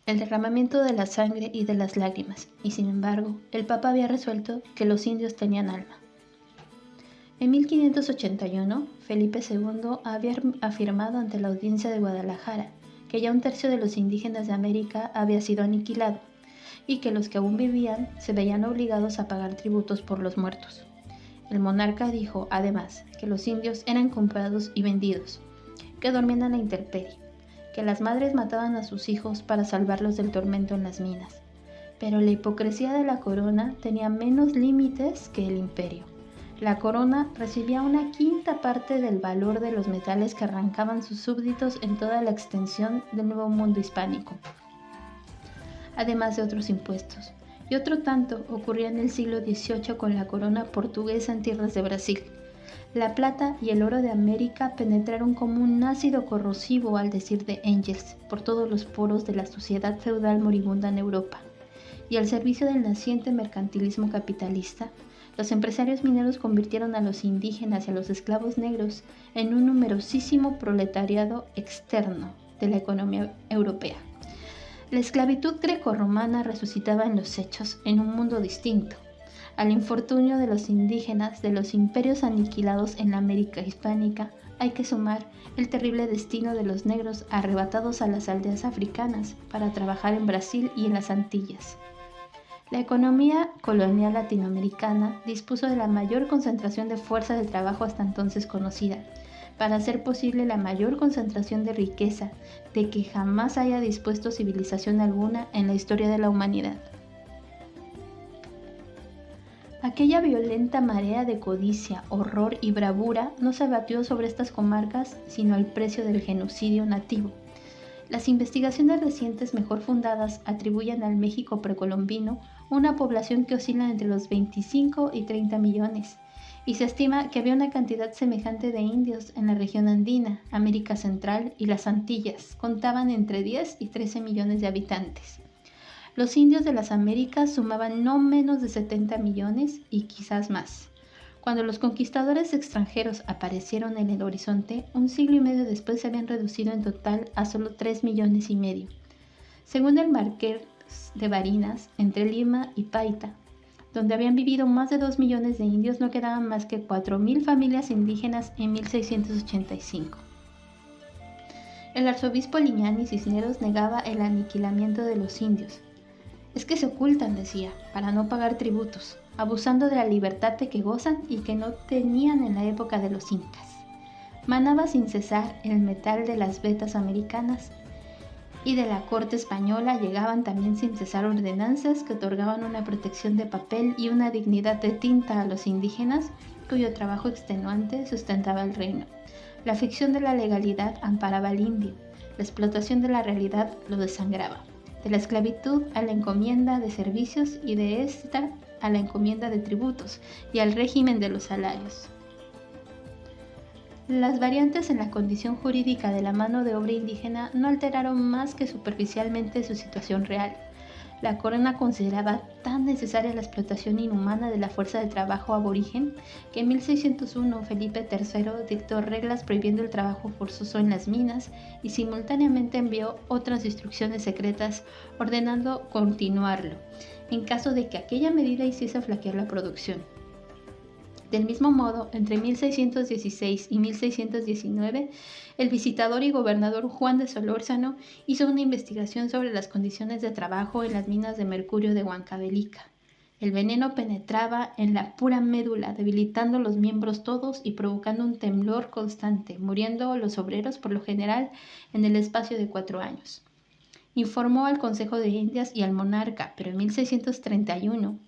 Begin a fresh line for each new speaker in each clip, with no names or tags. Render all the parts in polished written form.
el derramamiento de la sangre y de las lágrimas, y sin embargo, el Papa había resuelto que los indios tenían alma. En 1581, Felipe II había afirmado ante la audiencia de Guadalajara que ya un tercio de los indígenas de América había sido aniquilado y que los que aún vivían se veían obligados a pagar tributos por los muertos. El monarca dijo, además, que los indios eran comprados y vendidos, que dormían a la intemperie, que las madres mataban a sus hijos para salvarlos del tormento en las minas. Pero la hipocresía de la corona tenía menos límites que el imperio. La corona recibía una quinta parte del valor de los metales que arrancaban sus súbditos en toda la extensión del Nuevo Mundo hispánico, además de otros impuestos. Y otro tanto ocurría en el siglo XVIII con la corona portuguesa en tierras de Brasil. La plata y el oro de América penetraron como un ácido corrosivo, al decir de Engels, por todos los poros de la sociedad feudal moribunda en Europa. Y al servicio del naciente mercantilismo capitalista, los empresarios mineros convirtieron a los indígenas y a los esclavos negros en un numerosísimo proletariado externo de la economía europea. La esclavitud grecorromana resucitaba en los hechos en un mundo distinto. Al infortunio de los indígenas de los imperios aniquilados en la América hispánica hay que sumar el terrible destino de los negros arrebatados a las aldeas africanas para trabajar en Brasil y en las Antillas. La economía colonial latinoamericana dispuso de la mayor concentración de fuerza de trabajo hasta entonces conocida, para hacer posible la mayor concentración de riqueza de que jamás haya dispuesto civilización alguna en la historia de la humanidad. Aquella violenta marea de codicia, horror y bravura no se abatió sobre estas comarcas sino al precio del genocidio nativo. Las investigaciones recientes mejor fundadas atribuyen al México precolombino una población que oscila entre los 25 y 30 millones, y se estima que había una cantidad semejante de indios en la región andina, América Central y las Antillas. Contaban entre 10 y 13 millones de habitantes. Los indios de las Américas sumaban no menos de 70 millones y quizás más. Cuando los conquistadores extranjeros aparecieron en el horizonte, un siglo y medio después se habían reducido en total a solo 3 millones y medio. Según el Marqués de Barinas, entre Lima y Paita, donde habían vivido más de 2 millones de indios, no quedaban más que 4.000 familias indígenas en 1685. El arzobispo Liñán Cisneros negaba el aniquilamiento de los indios. Es que se ocultan, decía, para no pagar tributos, abusando de la libertad de que gozan y que no tenían en la época de los incas. Manaba sin cesar el metal de las vetas americanas, y de la corte española llegaban también sin cesar ordenanzas que otorgaban una protección de papel y una dignidad de tinta a los indígenas, cuyo trabajo extenuante sustentaba el reino. La ficción de la legalidad amparaba al indio, la explotación de la realidad lo desangraba. De la esclavitud a la encomienda de servicios y de esta a la encomienda de tributos y al régimen de los salarios. Las variantes en la condición jurídica de la mano de obra indígena no alteraron más que superficialmente su situación real. La corona consideraba tan necesaria la explotación inhumana de la fuerza de trabajo aborigen que en 1601 Felipe III dictó reglas prohibiendo el trabajo forzoso en las minas y simultáneamente envió otras instrucciones secretas ordenando continuarlo, en caso de que aquella medida hiciese flaquear la producción. Del mismo modo, entre 1616 y 1619, el visitador y gobernador Juan de Solórzano hizo una investigación sobre las condiciones de trabajo en las minas de mercurio de Huancavelica. El veneno penetraba en la pura médula, debilitando los miembros todos y provocando un temblor constante, muriendo los obreros por lo general en el espacio de 4 años. Informó al Consejo de Indias y al monarca, pero en 1631,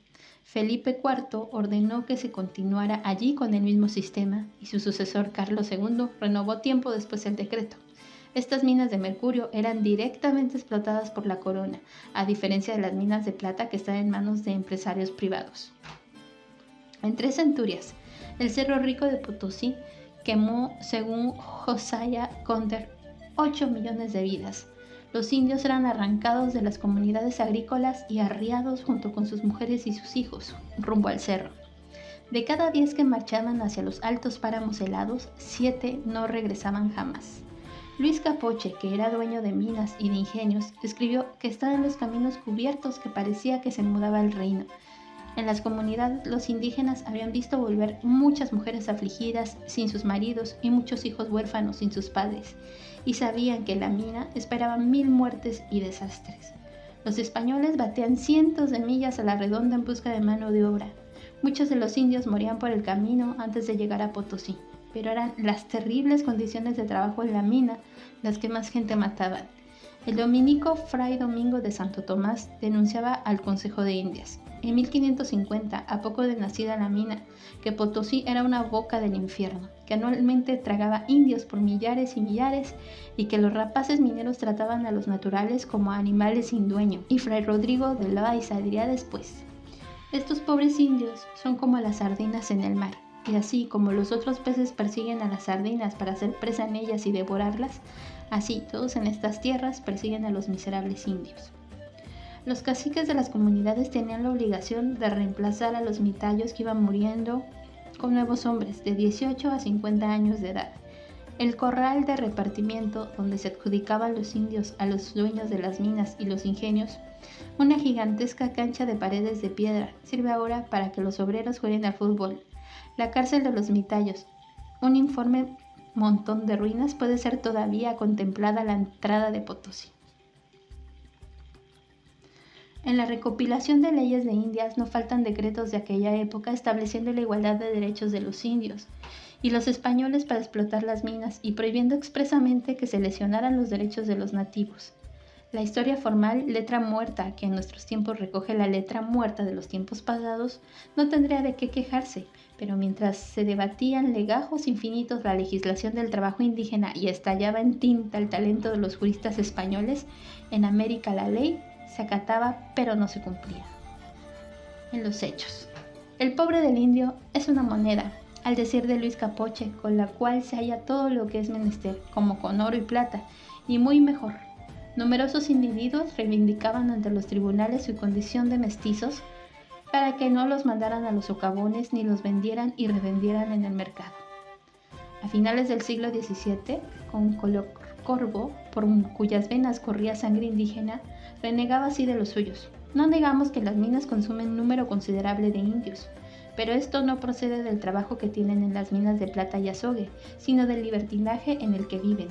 Felipe IV ordenó que se continuara allí con el mismo sistema y su sucesor Carlos II renovó tiempo después el decreto. Estas minas de mercurio eran directamente explotadas por la corona, a diferencia de las minas de plata que están en manos de empresarios privados. En 3 centurias, el Cerro Rico de Potosí quemó, según Josiah Conder, 8 millones de vidas. Los indios eran arrancados de las comunidades agrícolas y arriados junto con sus mujeres y sus hijos, rumbo al cerro. De cada 10 que marchaban hacia los altos páramos helados, 7 no regresaban jamás. Luis Capoche, que era dueño de minas y de ingenios, escribió que estaban los caminos cubiertos que parecía que se mudaba el reino. En las comunidades los indígenas habían visto volver muchas mujeres afligidas sin sus maridos y muchos hijos huérfanos sin sus padres, y sabían que la mina esperaba 1000 muertes y desastres. Los españoles batean cientos de millas a la redonda en busca de mano de obra. Muchos de los indios morían por el camino antes de llegar a Potosí, pero eran las terribles condiciones de trabajo en la mina las que más gente mataban. El dominico Fray Domingo de Santo Tomás denunciaba al Consejo de Indias, en 1550, a poco de nacida la mina, que Potosí era una boca del infierno, que anualmente tragaba indios por millares y millares y que los rapaces mineros trataban a los naturales como a animales sin dueño. Y Fray Rodrigo de Loaiza diría después: estos pobres indios son como las sardinas en el mar, y así como los otros peces persiguen a las sardinas para hacer presa en ellas y devorarlas, así todos en estas tierras persiguen a los miserables indios. Los caciques de las comunidades tenían la obligación de reemplazar a los mitayos que iban muriendo con nuevos hombres de 18 a 50 años de edad. El corral de repartimiento donde se adjudicaban los indios a los dueños de las minas y los ingenios, una gigantesca cancha de paredes de piedra, sirve ahora para que los obreros jueguen al fútbol. La cárcel de los mitayos, un informe montón de ruinas, puede ser todavía contemplada a la entrada de Potosí. En la recopilación de leyes de Indias no faltan decretos de aquella época estableciendo la igualdad de derechos de los indios y los españoles para explotar las minas y prohibiendo expresamente que se lesionaran los derechos de los nativos. La historia formal, letra muerta, que en nuestros tiempos recoge la letra muerta de los tiempos pasados, no tendría de qué quejarse, pero mientras se debatían legajos infinitos la legislación del trabajo indígena y estallaba en tinta el talento de los juristas españoles, en América la ley se acataba pero no se cumplía. En los hechos. El pobre del indio es una moneda, al decir de Luis Capoche, con la cual se halla todo lo que es menester, como con oro y plata, y muy mejor. Numerosos individuos reivindicaban ante los tribunales su condición de mestizos para que no los mandaran a los socavones ni los vendieran y revendieran en el mercado. A finales del siglo XVII, con Corvo, por cuyas venas corría sangre indígena, renegaba así de los suyos. No negamos que las minas consumen un número considerable de indios, pero esto no procede del trabajo que tienen en las minas de plata y azogue, sino del libertinaje en el que viven.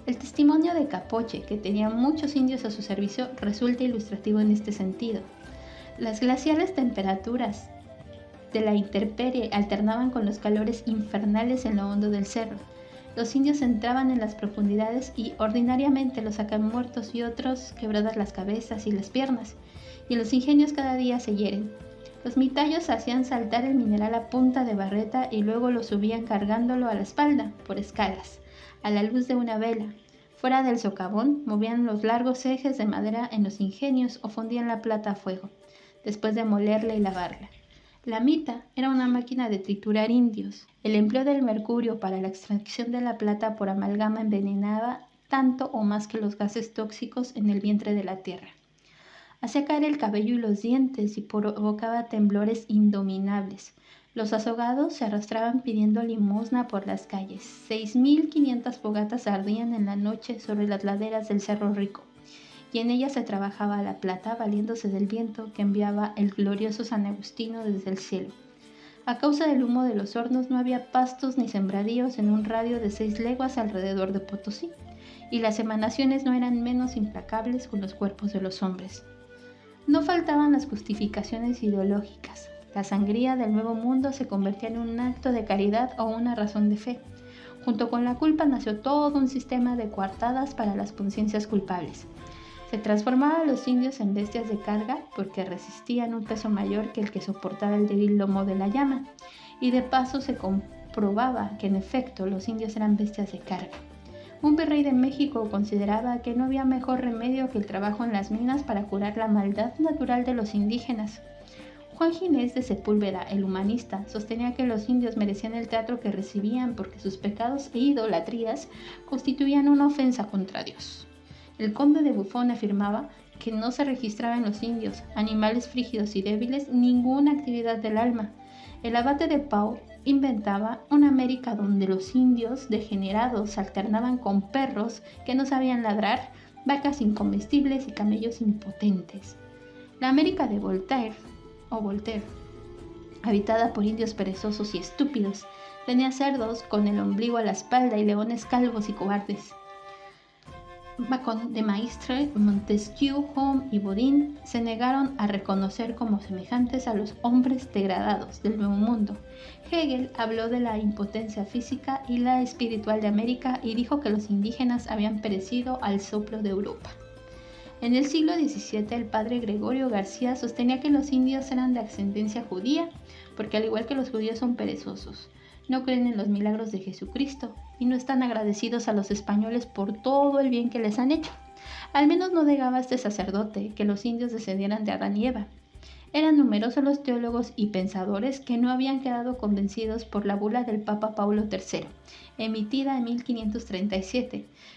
El testimonio de Capoche, que tenía muchos indios a su servicio, resulta ilustrativo en este sentido. Las glaciales temperaturas de la intemperie alternaban con los calores infernales en lo hondo del cerro. Los indios entraban en las profundidades y ordinariamente los sacan muertos y otros quebradas las cabezas y las piernas, y los ingenios cada día se hieren. Los mitayos hacían saltar el mineral a punta de barreta y luego lo subían cargándolo a la espalda, por escalas, a la luz de una vela. Fuera del socavón, movían los largos ejes de madera en los ingenios o fundían la plata a fuego, después de molerla y lavarla. La mita era una máquina de triturar indios. El empleo del mercurio para la extracción de la plata por amalgama envenenaba tanto o más que los gases tóxicos en el vientre de la tierra. Hacía caer el cabello y los dientes y provocaba temblores indominables. Los azogados se arrastraban pidiendo limosna por las calles. 6.500 fogatas ardían en la noche sobre las laderas del Cerro Rico, y en ellas se trabajaba la plata valiéndose del viento que enviaba el glorioso San Agustino desde el cielo. A causa del humo de los hornos no había pastos ni sembradíos en un radio de 6 leguas alrededor de Potosí, y las emanaciones no eran menos implacables con los cuerpos de los hombres. No faltaban las justificaciones ideológicas. La sangría del Nuevo Mundo se convertía en un acto de caridad o una razón de fe. Junto con la culpa nació todo un sistema de coartadas para las conciencias culpables. Se transformaba a los indios en bestias de carga porque resistían un peso mayor que el que soportaba el débil lomo de la llama, y de paso se comprobaba que en efecto los indios eran bestias de carga. Un virrey de México consideraba que no había mejor remedio que el trabajo en las minas para curar la maldad natural de los indígenas. Juan Ginés de Sepúlveda, el humanista, sostenía que los indios merecían el trato que recibían porque sus pecados e idolatrías constituían una ofensa contra Dios. El conde de Buffon afirmaba que no se registraba en los indios, animales frígidos y débiles, ninguna actividad del alma. El abate de Pau inventaba una América donde los indios degenerados se alternaban con perros que no sabían ladrar, vacas incomestibles y camellos impotentes. La América de Voltaire, habitada por indios perezosos y estúpidos, tenía cerdos con el ombligo a la espalda y leones calvos y cobardes. Bacon de Maistre, Montesquieu, Home y Bodin se negaron a reconocer como semejantes a los hombres degradados del Nuevo Mundo. Hegel habló de la impotencia física y la espiritual de América y dijo que los indígenas habían perecido al soplo de Europa. En el siglo XVII, el padre Gregorio García sostenía que los indios eran de ascendencia judía, porque al igual que los judíos son perezosos, no creen en los milagros de Jesucristo y no están agradecidos a los españoles por todo el bien que les han hecho. Al menos no negaba este sacerdote que los indios descendieran de Adán y Eva. Eran numerosos los teólogos y pensadores que no habían quedado convencidos por la bula del Papa Paulo III, emitida en 1537,